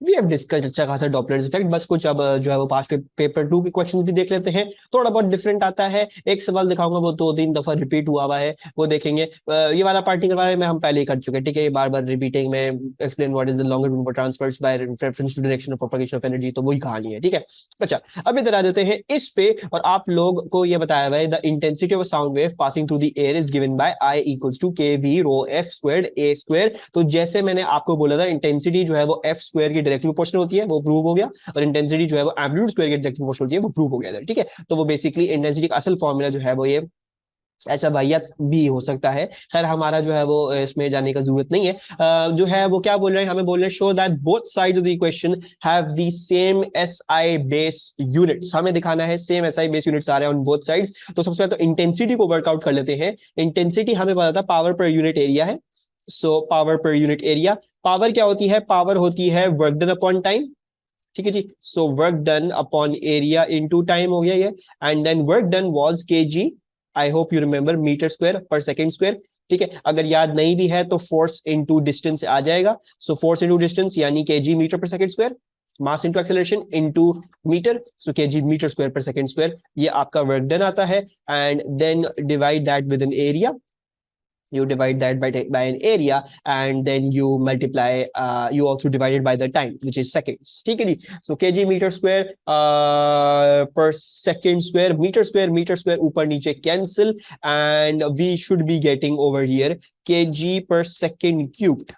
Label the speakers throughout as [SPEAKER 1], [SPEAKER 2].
[SPEAKER 1] We have discussed अच्छा खासा Doppler effect. बस कुछ अब जो है वो पास्ट पेपर 2 के क्वेश्चंस भी देख लेते हैं। थोड़ा बहुत डिफरेंट आता है, एक सवाल दिखाऊंगा वो 2-3 दफा रिपीट हुआ है, वो देखेंगे। ये वाला पार्ट नहीं करवा रहे, मैं हम पहले ही कर चुके हैं, ठीक है। ये बार बार रिपीटिंग में explain what is the longer route for transfers by reference to direction of propagation of energy, तो वही कहानी है, ठीक है। अच्छा, अब इधर आ जाते हैं इस पे, और आप लोग को ये बताया हुआ है the intensity of sound wave passing through the air is given by I equals to K V rho F squared A square. तो जैसे मैंने आपको बोला था, इंटेंसिटी जो है वो एफ स्क्वायर की डायरेक्टली प्रोपोर्शनल होती है, वो प्रूव हो गया। और इंटेंसिटी जो है वो एम्पलीट्यूड स्क्वायर की डायरेक्टली प्रोपोर्शनल होती है, वो प्रूव हो गया, ठीक है। तो वो बेसिकली इंटेंसिटी का असल फॉर्मूला जो है वो ये ऐसा वाहियत भी हो सकता है। खैर हमारा जो है वो इसमें जाने का जरूरत नहीं है। जो है वो क्या बोल रहे हैं, हमें बोल रहे हैं show that both side of the equation have the same SI base units. हमें दिखाना है सेम एसआई बेस यूनिट्स आ रहे हैं ऑन बोथ साइड्स। तो सबसे पहले तो इंटेंसिटी को वर्कआउट कर लेते हैं। इंटेंसिटी हमें पता था पावर पर यूनिट एरिया है। So power per unit area, power क्या होती है, पावर होती है वर्क डन अपॉन टाइम, ठीक है जी। So work done upon area into time हो गया ये। And then work done was KG, I hope you remember, metre square पर सेकंड स्क्वायर, ठीक है। अगर याद नहीं भी है तो फोर्स इनटू डिस्टेंस आ जाएगा। सो फोर्स इनटू डिस्टेंस यानी केजी मीटर पर second square, mass into acceleration into metre, so KG metre square पर सेकंड स्क्वायर, ये आपका वर्क डन आता है। And then divide that with an area, you divide that by an area, and then you multiply, you also divide it by the time, which is seconds, ठीक है जी। so kg meter square per second square, meter square ऊपर नीचे cancel, and we should be getting over here kg per second cubed।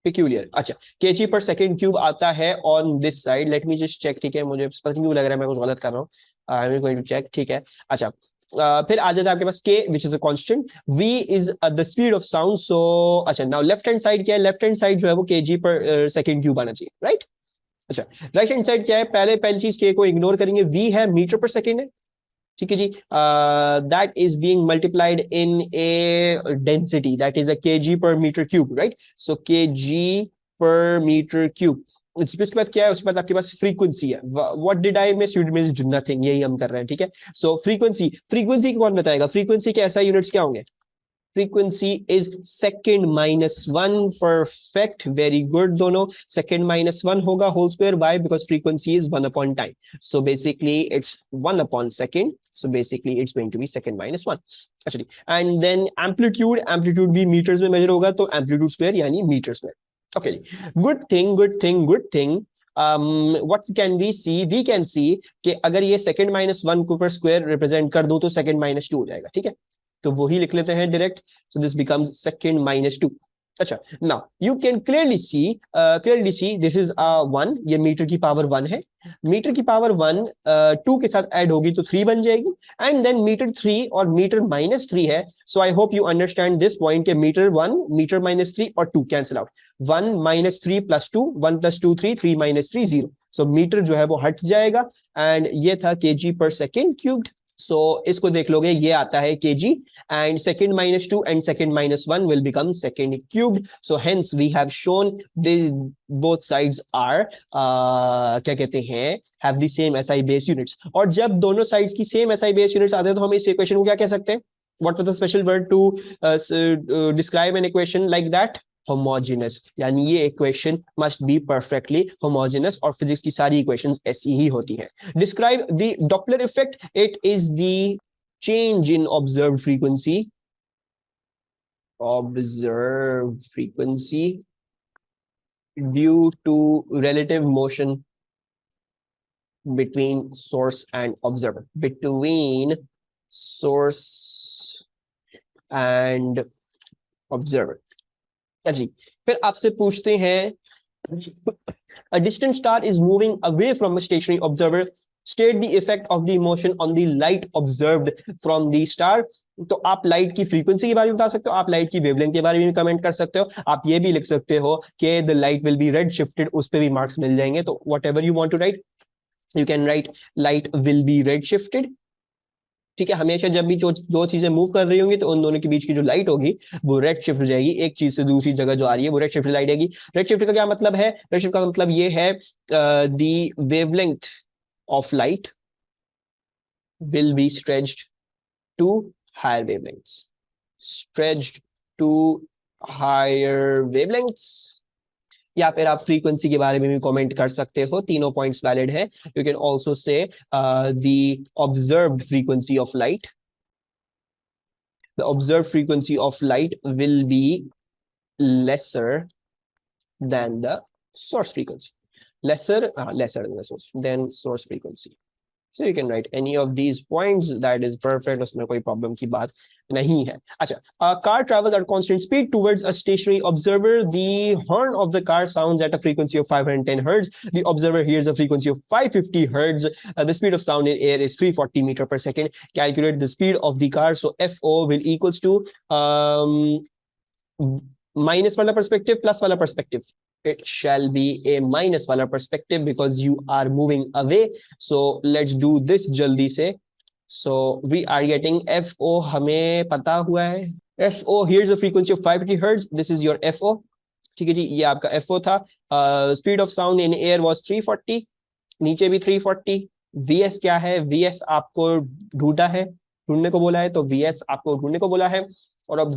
[SPEAKER 1] peculiar, अच्छा, kg per second cube आता है on this side, let me just check, ठीक है। मुझे पता नहीं क्यों लग रहा है मैं कुछ गलत कर रहा हूँ, I am going to check, ठीक है। अच्छा, फिर आ जाता है आपके पास k which is a constant, v is the speed of sound, so अच्छा, नाउ लेफ्ट हैंड साइड क्या है, लेफ्ट हैंड साइड जो है वो kg पर सेकंड क्यूब आना चाहिए, राइट। अच्छा, राइट हैंड साइड क्या है, पहली चीज k को इग्नोर करेंगे, v है मीटर पर सेकंड है, ठीक है जी। That is being multiplied in a density, that is a KG पर metre cube, right. So KG पर मीटर क्यूब। उसके बाद क्या है, उसके बाद आपके पास फ्रीक्वेंसी है। What did I miss, you miss nothing, यही हम कर रहे हैं, ठीक है। सो फ्रीक्वेंसी कौन बताएगा, फ्रीक्वेंसी के ऐसा यूनिट्स क्या होंगे, frequency is second minus one, perfect, very good दोनों। second minus one होगा whole square, why, because frequency is 1 upon time, so basically it's 1 upon second, so basically it's going to be second minus 1। अच्छा, and then amplitude भी meters में measure होगा, तो amplitude square यानी meter square। okay, good thing। what can we see, we can see कि अगर ये second minus 1 को पर square represent कर दो तो second minus 2 हो जाएगा, ठीक है। तो वही लिख लेते हैं direct, so this becomes second minus 2। अच्छा, now you can clearly see this is 1, ये मीटर की पावर 1 है। मीटर की पावर 1 2 के साथ ऐड होगी तो 3 बन जाएगी, एंड देन मीटर 3 और मीटर माइनस 3 है। So I hope you understand this point के मीटर 1, मीटर माइनस 3 और 2 cancel out, 1 minus 3 plus 2, 1 plus 2 3, 3 minus 3 0। So metre जो है वो हट जाएगा, एंड ये था केजी पर सेकेंड क्यूब्ड। सो इसको देख लोगे, ये आता है kg, and second minus 2 and second minus 1 will become second cubed, so hence we have shown this, both sides are क्या कहते हैं, have the same SI base units। और जब दोनों sides की same SI base units आते हैं तो हम इस equation को क्या कह सकते हैं, what was the special word to describe an equation like that, homogeneous, यानी ये equation must be perfectly homogeneous, और फिजिक्स की सारी इक्वेशंस ऐसी ही होती हैं। Describe the Doppler effect, it is the change in observed frequency due to relative motion between source and observer, between source and observer। जी, फिर आपसे पूछते हैं, a distant star is moving away from a stationary observer, state the effect of the motion on the light observed from the star। तो आप light की frequency के बारे में बता सकते हो, आप लाइट की वेवलेंथ के बारे में कमेंट कर सकते हो, आप ये भी लिख सकते हो कि the light will be red shifted, उस पे भी मार्क्स मिल जाएंगे। तो whatever you want to write, you can write light will be red shifted, ठीक है। हमेशा जब भी जो दो चीजें मूव कर रही होंगी तो उन दोनों के बीच की जो लाइट होगी वो रेड शिफ्ट हो जाएगी, एक चीज से दूसरी जगह जो आ रही है वो रेड शिफ्ट लाइट आएगी। रेड शिफ्ट का क्या मतलब है, रेड शिफ्ट का मतलब ये है the wavelength of light will be stretched to higher wavelengths, stretched to higher wavelengths, या फिर आप फ्रीक्वेंसी के बारे में भी कमेंट कर सकते हो, तीनों पॉइंट्स वैलिड है। You can also say the observed frequency of light, the observed frequency of light will be lesser than the source frequency, lesser than the source, than source frequency. So you can write any of these points, that is perfect, उसमें कोई problem की बात नहीं है। अच्छा, a car travels at constant speed towards a stationary observer. The horn of the car sounds at a frequency of 510 hertz. The observer hears a frequency of 550 hertz. The speed of sound in air is 340 meter per second. Calculate the speed of the car. So FO will equals to minus wala perspective plus wala perspective. It shall be a minus wala perspective because you are moving away. So let's do this jaldi se. So we are getting FO, हमें पता हुआ है FO, here's the frequency of 550 hertz. This is your FO. ठीक है जी, ये आपका FO था. Speed of sound in air was 340, नीचे भी 340. VS क्या है? VS आपको ढूंढने को बोला है, तो VS आपको ढूंढने को बोला है. और अब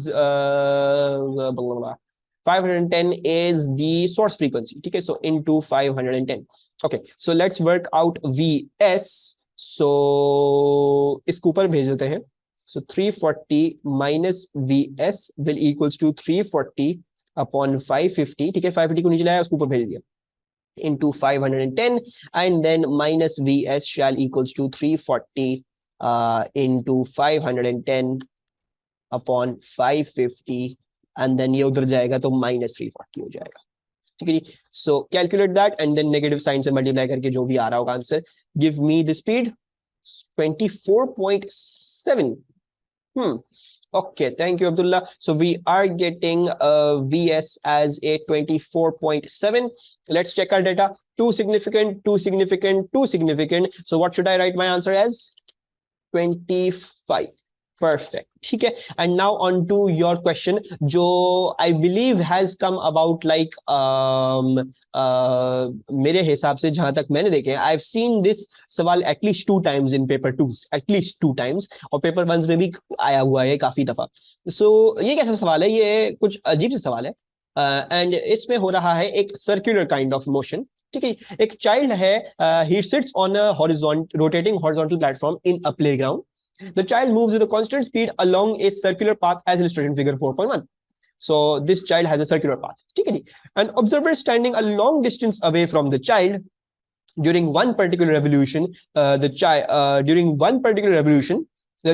[SPEAKER 1] 510 is the source frequency. ठीक है, so into 510. Okay, so let's work out VS. So इसको ऊपर भेज देते हैं. So 340 minus VS will equals to 340 upon 550. ठीक है, 550 को नीचे लाया, उसको ऊपर भेज दिया, into 510, and then minus VS shall equals to 340 into 510 upon 550, and then ये उधर जाएगा तो minus 340 हो जाएगा. ठीक है जी, so calculate that and then negative sign से multiply करके जो भी आ रहा होगा answer. Give me the speed 24.7. Okay, thank you, Abdullah. So we are getting VS as a 24.7. Let's check our data. Too significant, too significant, too significant. So what should I write my answer as? 25. Perfect. ठीक है, and now on to your question, जो I believe has come about like मेरे हिसाब से जहां तक मैंने देखे, I've seen this सवाल at least 2 times in paper 2s, at least 2 times, और paper 1s में भी आया हुआ है काफी दफा. So ये कैसा सवाल है? ये कुछ अजीब सा सवाल है, एंड इसमें हो रहा है एक सर्कुलर काइंड ऑफ मोशन. ठीक है, एक चाइल्ड है, he sits on a rotating horizontal platform in a playground. The child moves with a constant speed along a circular path as illustrated in figure 4.1. So this child has a circular path. ठीक है जी. An observer standing a long distance away from the child during one particular revolution, the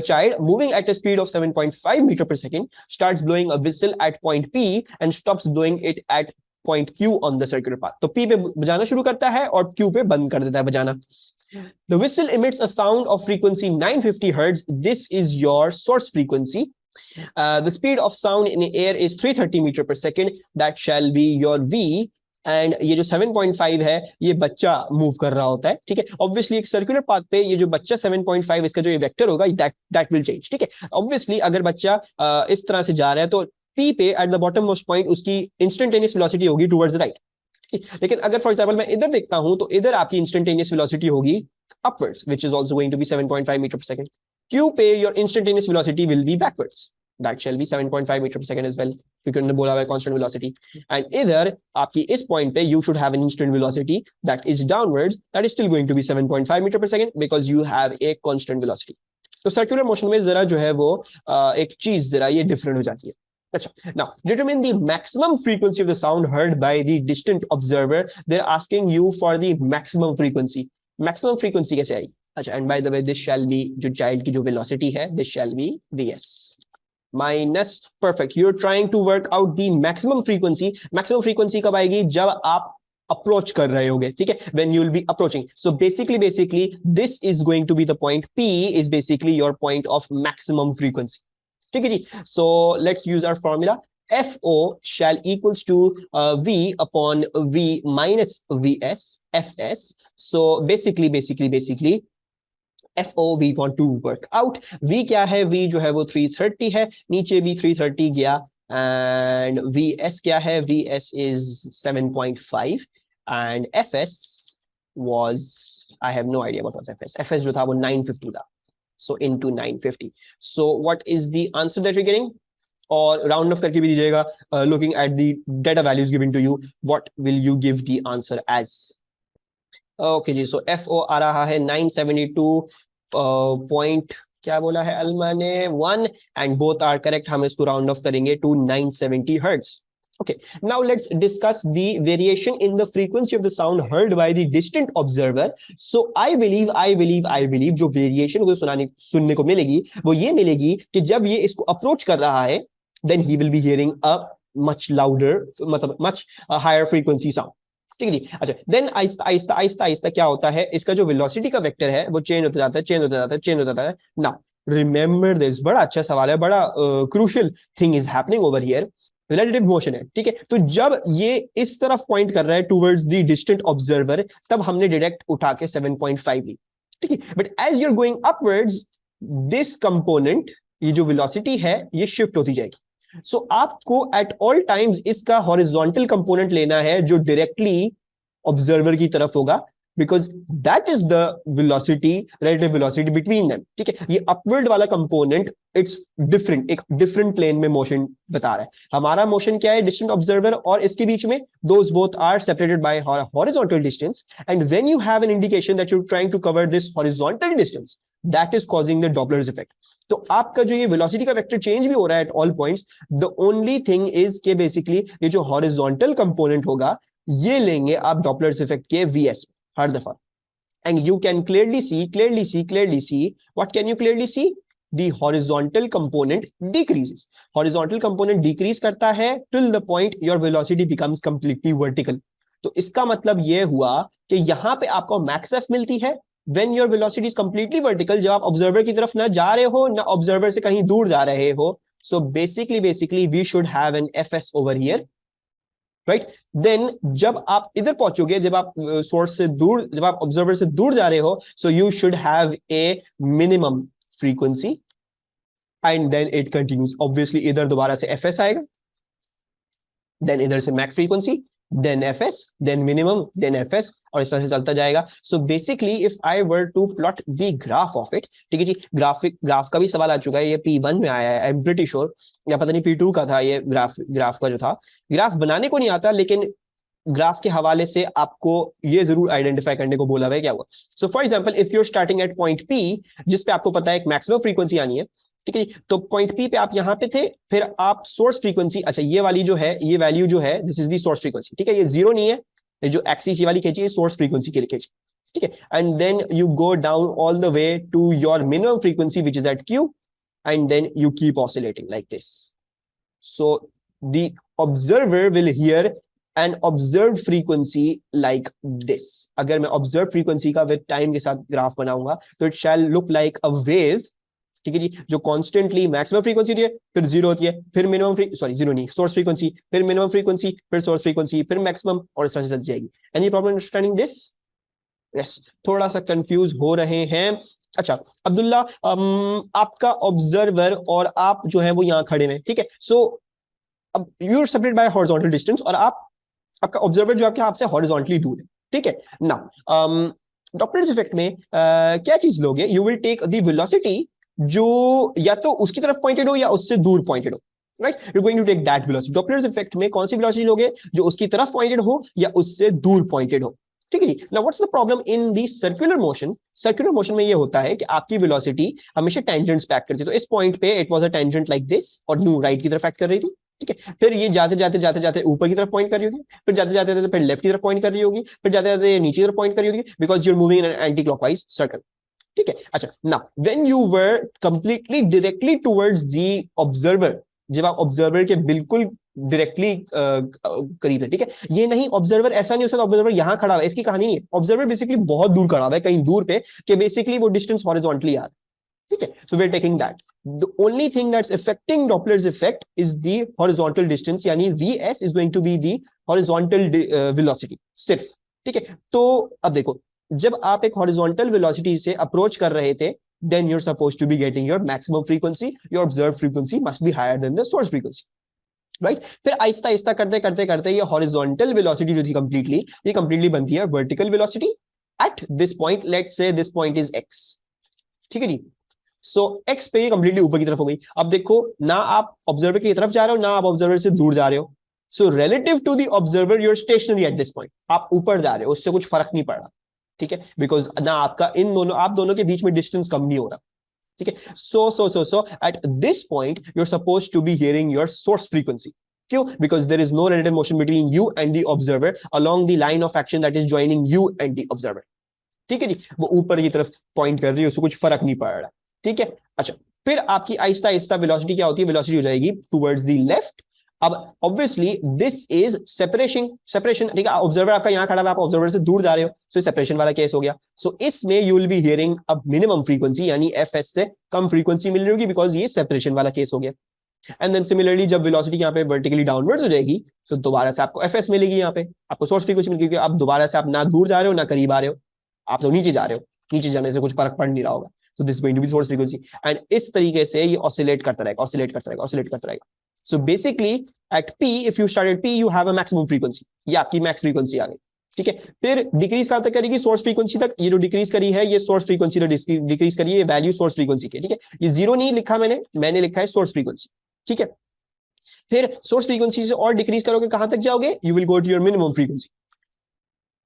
[SPEAKER 1] child moving at a speed of 7.5 meter per second starts blowing a whistle at point P and stops blowing it at point Q on the circular path. तो P पे बजाना शुरू करता है और Q पे बंद कर देता है बजाना. The whistle emits a sound of frequency 950 hertz. This is your source frequency. The speed of sound in the air is 330 meter per second. That shall be your V. And ये जो 7.5 है, ये बच्चा मूव कर रहा होता है. ठीक है, ऑब्वियसली एक सर्कुलर पाथ पे ये जो बच्चा 7.5 इसका जो ये वेक्टर होगा, that will change. ठीक है, ऑब्वियसली अगर बच्चा इस तरह से जा रहा है तो P पे at the bottom most point उसकी इंस्टेंटेनियस वेलोसिटी होगी टुवर्ड्स राइट. लेकिन अगर फॉर एग्जांपल मैं इधर देखता हूं तो इधर आपकी इंस्टेंटेनियस वेलोसिटी होगी upwards, which is also going to be 7.5 meter per second. Q पे your instantaneous velocity will be backwards. That shall be 7.5 meter per second as well, क्योंकि उन्होंने बोला है constant velocity. And इधर आपकी इस point पे you should have an instant velocity that is downwards, that is still going to be 7.5 meter per second because you have a constant velocity. तो circular motion में जरा जो है वो एक चीज जरा ये different हो जाती है. अच्छा, now determine the maximum frequency of the sound heard by the distant observer. They're asking you for the maximum frequency. Maximum frequency कैसे आई? अच्छा, and by the way this shall be जो child की जो velocity है, this shall be Vs minus. Perfect. You're trying to work out the maximum frequency. Maximum frequency कब आएगी? जब आप approach कर रहे होगे. ठीक है, when you will be approaching. So basically this is going to be the point. P is basically your point of maximum frequency. ठीक है जी. So let's use our formula. FO shall equals to V upon V minus VS, FS. So basically FO we want to work out. V क्या है? V जो है वो 330 है, नीचे भी 330 गया, and VS क्या है? VS is 7.5 and FS was, I have no idea what was FS. FS जो था वो 950 था. So into 950. So what is the answer that you're getting? और राउंड ऑफ करके भी दीजिएगा, looking at the data values given to you, what will you give the answer as. Okay जी, so F O आ रहा है 972 point, क्या बोला है अलमा ने, 1, एंड बोथ आर करेक्ट। हम इसको राउंड ऑफ करेंगे to 970 hertz. Okay, now let's discuss the variation in the frequency of the sound heard by the distant observer. So I believe जो variation को सुनने को मिलेगी वो ये मिलेगी कि जब ये इसको अप्रोच कर रहा है, then he will be hearing a much louder, मतलब much higher frequency sound। ठीक है जी। अच्छा, देन आहिस्ता आहिस्ता आहिस्ता आहिस्ता क्या होता है, इसका जो वेलोसिटी का वेक्टर है वो चेंज होता जाता है, चेंज होता जाता है, चेंज होता जाता है। नाउ रिमेंबर दिस, बड़ा अच्छा सवाल है, बड़ा crucial thing is happening over here. Relative motion है, ठीक है, तो जब ये इस तरफ पॉइंट कर रहा है टुवर्ड्स द डिस्टेंट ऑब्जर्वर, तब हमने डायरेक्ट उठा के 7.5 ली, ठीक है। But as you are going upwards, this component, ये जो वेलोसिटी है ये शिफ्ट होती जाएगी। सो आपको एट ऑल टाइम्स इसका हॉरिजॉन्टल कंपोनेंट लेना है जो डायरेक्टली ऑब्जर्वर की तरफ होगा, because that is the velocity, relative velocity between them, ठीक है। ये अपवर्ड वाला कंपोनेंट इट्स डिफरेंट, एक डिफरेंट प्लेन में मोशन बता रहा है। हमारा मोशन क्या है, डिस्टेंट ऑब्जर्वर और इसके बीच में, those both are separated by horizontal distance, and when you have an indication that you are trying to cover this horizontal distance, that is causing the Doppler's effect. तो आपका जो ये वेलोसिटी का vector change भी हो रहा है at all points, the only thing is के बेसिकली ये जो हॉरिजॉन्टल कंपोनेंट होगा ये लेंगे आप डॉपलर्स इफेक्ट के वीएस हर दफा, and you can clearly see what can you clearly see, the horizontal component decreases, horizontal component decrease करता है till the point your velocity becomes completely vertical। तो इसका मतलब यह हुआ कि यहां पे आपको max f मिलती है when your velocity is completely vertical, जब आप ऑब्जर्वर की तरफ ना जा रहे हो ना ऑब्जर्वर से कहीं दूर जा रहे हो। so basically we should have an fs over here, right. Then जब आप इधर पहुंचोगे, जब आप सोर्स से दूर, जब आप ऑब्जर्वर से दूर जा रहे हो, so you should have a minimum frequency, and then it continues. Obviously इधर दोबारा से एफएस आएगा, देन इधर से max frequency, then fs, then minimum, then fs, और इस तरह से चलता जाएगा। so basically if I were to plot the graph of it, ठीक है जी, ग्राफ का भी सवाल आ चुका है, ये P1 में आया है, आई एम प्रीटी श्योर, या पता नहीं P2 का था ये ग्राफ का जो था। ग्राफ बनाने को नहीं आता, लेकिन ग्राफ के हवाले से आपको ये जरूर आइडेंटिफाई करने को बोला हुआ है क्या हुआ। So for example if you are starting at point P, जिस पे आपको पता है एक मैक्सिमम फ्रीक्वेंसी आनी है, ठीक है, तो पॉइंट P पे आप यहां पे थे, फिर आप सोर्स फ्रीक्वेंसी, अच्छा ये वाली जो है, ये वैल्यू जो है, this is the source frequency, ठीक है, ये जीरो नहीं है, ये जो एक्सिस ये वाली खींची है सोर्स फ्रीक्वेंसी के लिए खींची, ठीक है, and then you go down all the way to your minimum frequency which is at Q, and then you keep oscillating like this. So the observer will hear an observed frequency like this. अगर मैं observe frequency का with time के साथ graph बनाऊंगा तो it shall look like a wave, ठीक है जी, जो कॉन्स्टेंटली मैक्सिमम फ्रीक्वेंसी होती है, फिर जीरो होती है, फिर मिनिमम जीरो नहीं, सोर्स फ्रीक्वेंसी, फिर मिनिमम फ्रीक्वेंसी, फिर सोर्स फ्रीक्वेंसी, फिर मैक्सिमम, और इस तरह से चल जाएगी। Any problem understanding this? Yes, थोड़ा सा कंफ्यूज हो रहे हैं। अच्छा अब्दुल्ला, आपका ऑब्जर्वर और आप जो है वो यहाँ खड़े हैं, ठीक है, सो अब you are separated by horizontal distance, और आपका ऑब्जर्वर जो आपके आपसे हॉरिजॉन्टली दूर है, ठीक है ना। डॉपलर्स इफेक्ट में क्या चीज लोगे, you will take the velocity जो या तो उसकी तरफ पॉइंटेड हो या उससे दूर पॉइंटेड हो, right, you going to take that velocity. Doppler's effect में कौन सी वेलोसिटी लोगे, जो उसकी तरफ पॉइंटेड हो या उससे दूर पॉइंटेड हो, ठीक है जी। Now what's the problem in the circular motion? Circular motion में ये होता है कि आपकी वेलोसिटी हमेशा टेंजेंट्स पे एक्ट करती है, तो इस पॉइंट पे it was a tangent like this, और न्यू राइट की तरफ एक्ट कर रही थी, ठीक है, फिर ये जाते जाते ऊपर की तरफ पॉइंट कर रही होगी, फिर जाते जाते फिर लेफ्ट की तरफ पॉइंट कर रही होगी, फिर जाते जाते नीचे की तरफ पॉइंट कर रही होगी, because you are moving in an anti clockwise circle, ठीक है। अच्छा ना, when you were completely directly towards the observer, जब आप ऑब्जर्वर के बिल्कुल डायरेक्टली करीब है, ठीक है, ये नहीं ऑब्जर्वर ऐसा नहीं हो सकता ऑब्जर्वर यहां खड़ा है, इसकी कहानी नहीं है, ऑब्जर्वर बेसिकली बहुत दूर खड़ा है, कहीं दूर पे, कि बेसिकली वो डिस्टेंस हॉरिजॉन्टली आ रहा है, ठीक है। So we are taking that, the only thing that's affecting Doppler's effect is the horizontal distance, यानी Vs is going to be the horizontal velocity सिर्फ, ठीक है। तो अब देखो, जब आप एक horizontal velocity से अप्रोच कर रहे थे, then you're supposed to be getting your maximum frequency, your observed frequency must be higher than the source frequency, right? फिर आहिस्ता आहिस्ता करते करते करते ये horizontal velocity जो थी ये completely बनती है vertical velocity at this point, let's say this point is x, ठीक है जी। सो एक्स पे ये कंप्लीटली ऊपर की तरफ हो गई। अब देखो ना आप ऑब्जर्वर की तरफ जा रहे हो ना आप ऑब्जर्वर से दूर जा रहे हो। So relative to the observer you're stationary at this point, आप ऊपर जा रहे हो, उससे कुछ फर्क नहीं पड़ रहा। ठीक है, बिकॉज ना आपका इन दोनों, आप दोनों के बीच में डिस्टेंस कम नहीं हो रहा। ठीक है, so at this point you are suppose to be hearing your source frequency. क्यों? Because there is no relative motion between you and the observer along the line of action that is joining you and the observer. ठीक है जी, वो ऊपर की तरफ point कर रही है, उसको कुछ फर्क नहीं पड़ रहा। ठीक है, अच्छा, फिर आपकी आहिस्ता आहिस्ता वेलोसिटी क्या होती है? वेलोसिटी हो जाएगी टुवर्ड्स द लेफ्ट। अब obviously this is separation, separation. ठीक है, ऑब्जर्वर आपका यहां खड़ा है, आप ऑब्जर्वर से दूर जा रहे हो, सो सेपरेशन वाला केस हो गया। सो इसमें यू विल बी हियरिंग अब मिनिमम फ्रीक्वेंसी, यानी एफएस से कम फ्रीक्वेंसी मिल रही होगी, बिकॉज ये सेपरेशन वाला केस हो गया। एंड देन सिमिलरली जब वेलोसिटी यहाँ पे वर्टिकली डाउनवर्ड्स हो जाएगी, तो दोबारा से आपको एफएस मिलेगी, यहाँ पे आपको सोर्स फ्रीक्वेंसी मिलेगी। अब दोबारा से आप ना दूर जा रहे हो ना करीब आ रहे हो, आप तो नीचे जा रहे हो, नीचे जाने से कुछ फर्क पड़ नहीं रहा होगा। So this going to be source frequency, and इस तरीके से ये ऑसिलेट करता रहेगा, ऑसिलेट करता रहेगा, ऑसिलेट करता रहेगा। So basically at P, if you start at P, you have a maximum frequency, ये आपकी मैक्स फ्रीक्वेंसी आ गई। ठीक है, फिर डिक्रीज कहां तक करेगी? सोर्स फ्रीक्वेंसी तक। ये जो डिक्रीज करी है ये सोर्स फ्रीक्वेंसी डिक्रीज करी है, ये वैल्यू सोर्स फ्रीक्वेंसी की। ठीक है, ये जीरो नहीं लिखा मैंने लिखा है सोर्स फ्रीक्वेंसी। ठीक है, फिर सोर्स फ्रीक्वेंसी से और डिक्रीज करोगे, कहां तक जाओगे? You will go to your minimum frequency.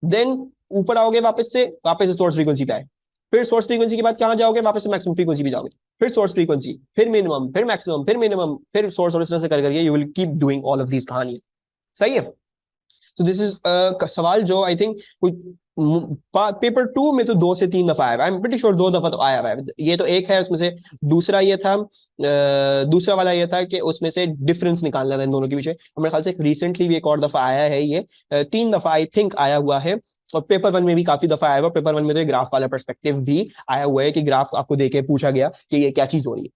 [SPEAKER 1] Then ऊपर आओगे, वापस से सोर्स फ्रीक्वेंसी पे आए, फिर सोर्स फ्रीक्वेंसी के बाद कहां जाओगे? वापस से मैक्सिमम फ्रीक्वेंसी पे जाओगे, फिर सोर्स फ्रीक्वेंसी, फिर मिनिमम, फिर मैक्सिमम, फिर मिनिमम, फिर सोर्स, और इस तरह से कर करके you will keep doing all of these कहानी। सही है? तो दिस इज सवाल जो आई थिंक पेपर 2 में तो 2 से 3 दफा आया है, आई एम प्रीटी श्योर 2 दफा तो आया हुआ है। ये तो एक है उसमें से। दूसरा ये था, दूसरा वाला ये था कि उसमें से डिफरेंस निकालना था इन दोनों के पीछे। हमारे ख्याल से रिसेंटली भी एक और दफा आया है, ये 3 दफा आई थिंक आया हुआ है, और पेपर 1 में भी काफी दफा आया हुआ। पेपर 1 में तो ग्राफ वाला पर्सपेक्टिव भी आया हुआ है कि ग्राफ आपको देके पूछा गया कि ये क्या चीज हो रही है।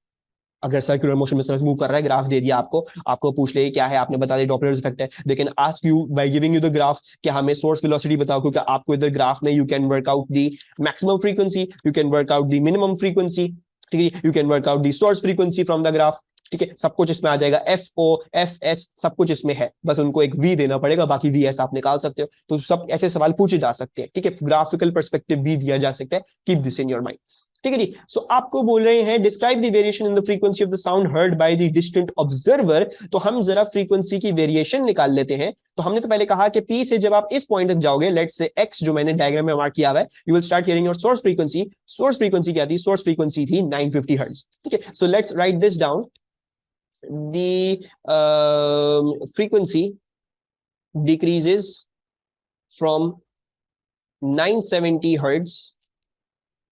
[SPEAKER 1] अगर सर्कुलर मोशन में सरफेस मूव कर रहा है, ग्राफ दे दिया आपको, आपको पूछ ले क्या है, आपने बता दिया डॉपलर इफेक्ट है। They can ask you by giving you the graph कि हमें सोर्स वेलोसिटी बताओ, क्योंकि आपको इधर ग्राफ में you can work out the maximum frequency, you can work out the minimum frequency. ठीक है, you can work out the source frequency from the graph. ठीक है, सब कुछ इसमें आ जाएगा, एफ ओ एफ एस सब कुछ इसमें है, बस उनको एक वी देना पड़ेगा, बाकी वी एस आप निकाल सकते हो। तो सब ऐसे सवाल पूछे जा सकते हैं। ठीक है, ग्राफिकल पर्सपेक्टिव भी दिया जा सकता है, keep this in your mind. ठीक है जी, सो आपको बोल रहे हैं describe the variation in the frequency of the sound heard by the distant observer. तो हम जरा फ्रीक्वेंसी की वेरिएशन निकाल लेते हैं। तो हमने तो पहले कहा कि पी से जब आप इस पॉइंट तक जाओगे, लेट्स से एक्स जो मैंने डायग्राम में मार्क किया हुआ है, you will start hearing your source frequency. Source frequency क्या थी? सोर्स फ्रीक्वेंसी थी 950 हर्ट्ज। ठीक है, so let's write this down. The frequency decreases from 970 hertz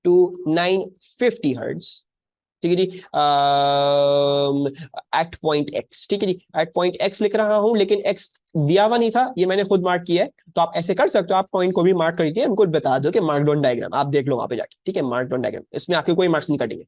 [SPEAKER 1] to 950 hertz। ठीक है जी, एट पॉइंट एक्स। ठीक है जी, एट पॉइंट एक्स लिख रहा हूं, लेकिन एक्स दिया हुआ नहीं था, ये मैंने खुद मार्क किया है। तो आप ऐसे कर सकते हो, आप पॉइंट को भी मार्क करके उनको बता दो कि मार्क्ड ऑन डायग्राम, आप देख लो वहां पे जाके। ठीक है, मार्क्ड ऑन डायग्राम, इसमें आपके कोई मार्क्स नहीं कटेंगे,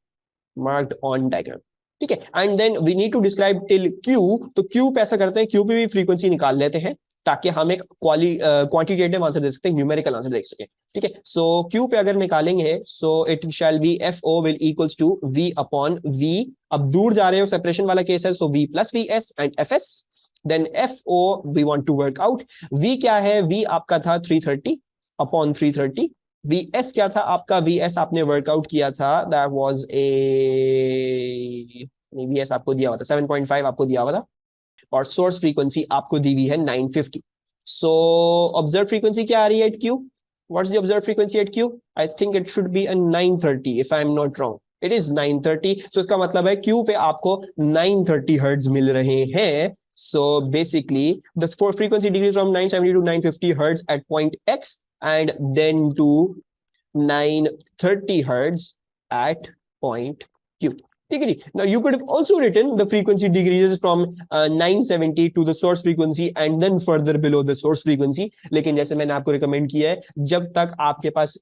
[SPEAKER 1] मार्क्ड ऑन डायग्राम। ठीक है, and then we need to describe till Q. तो क्यू पे ऐसा करते हैं, क्यू पे भी फ्रीक्वेंसी निकाल लेते हैं, ताकि हम एक क्वांटिटेटिव आंसर दे सकते हैं, न्यूमेरिकल आंसर देख सकें। ठीक है, सो क्यू पे अगर निकालेंगे, so it shall be F O will equals to V upon V. अब दूर जा रहे हो, सेपरेशन वाला केस है, so V plus V S and F S. Then F O we want to work out, V क्या है? We आपका था 330 अपॉन 330। वी एस क्या था आपका? वी एस आपने वर्कआउट किया था, that was a, V S आपको दिया हुआ था 7.5 आपको दिया हुआ था, और सोर्स फ्रीक्वेंसी आपको दी हुई है 950। सो ऑब्जर्व फ्रीक्वेंसी क्या आ रही है at Q? What's the observe frequency at Q? I think it should be a 930 if I am not wrong, it is 930। सो इसका मतलब है क्यू पे आपको 930 हर्ट्ज मिल रहे हैं। So basically the frequency decreases from 970 to 950 hertz at point X, and then to 930 hertz at point Q. ठीक है जी, now you could have also written the frequency decreases from 970 to the source frequency and then further below the source frequency। लेकिन जैसे मैंने आपको recommend किया है, जब तक आपके पास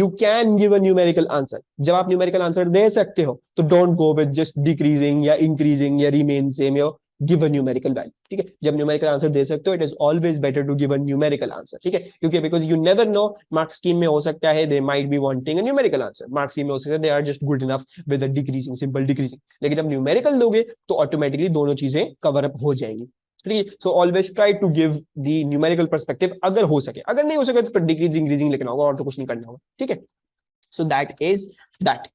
[SPEAKER 1] you can give a numerical answer, जब आप न्यूमेरिकल आंसर दे सकते हो, तो don't go with just decreasing या इंक्रीजिंग या रिमेन सेम, या गिव अ न्यूमेरिकल वैल्यू। ठीक है, जब न्यूमेरिकल आंसर दे सकते हो, it is always better to give a numerical answer. ठीक है, क्योंकि because you never know, mark scheme में हो सकता है they might be wanting a numerical answer, mark scheme में हो सकता है they are just good enough with a decreasing, simple decreasing. लेकिन जब न्यूमेरिकल दोगे तो ऑटोमेटिकली दोनों चीजें कवर अप हो जाएंगी। ठीक है, so always try to give the numerical perspective अगर हो सके, अगर नहीं हो सके तो डिक्रीजिंग इंक्रीजिंग लिखना होगा, और तो कुछ नहीं करना होगा। ठीक है, so that is that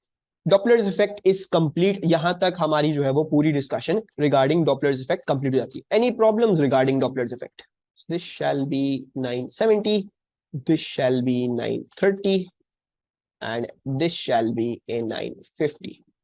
[SPEAKER 1] Doppler's effect is complete. यहां तक हमारी जो है वो पूरी discussion regarding Doppler's effect complete हो जाती है। Any problems regarding Doppler's effect? This shall be 970, this shall be 930, and this shall be a 950.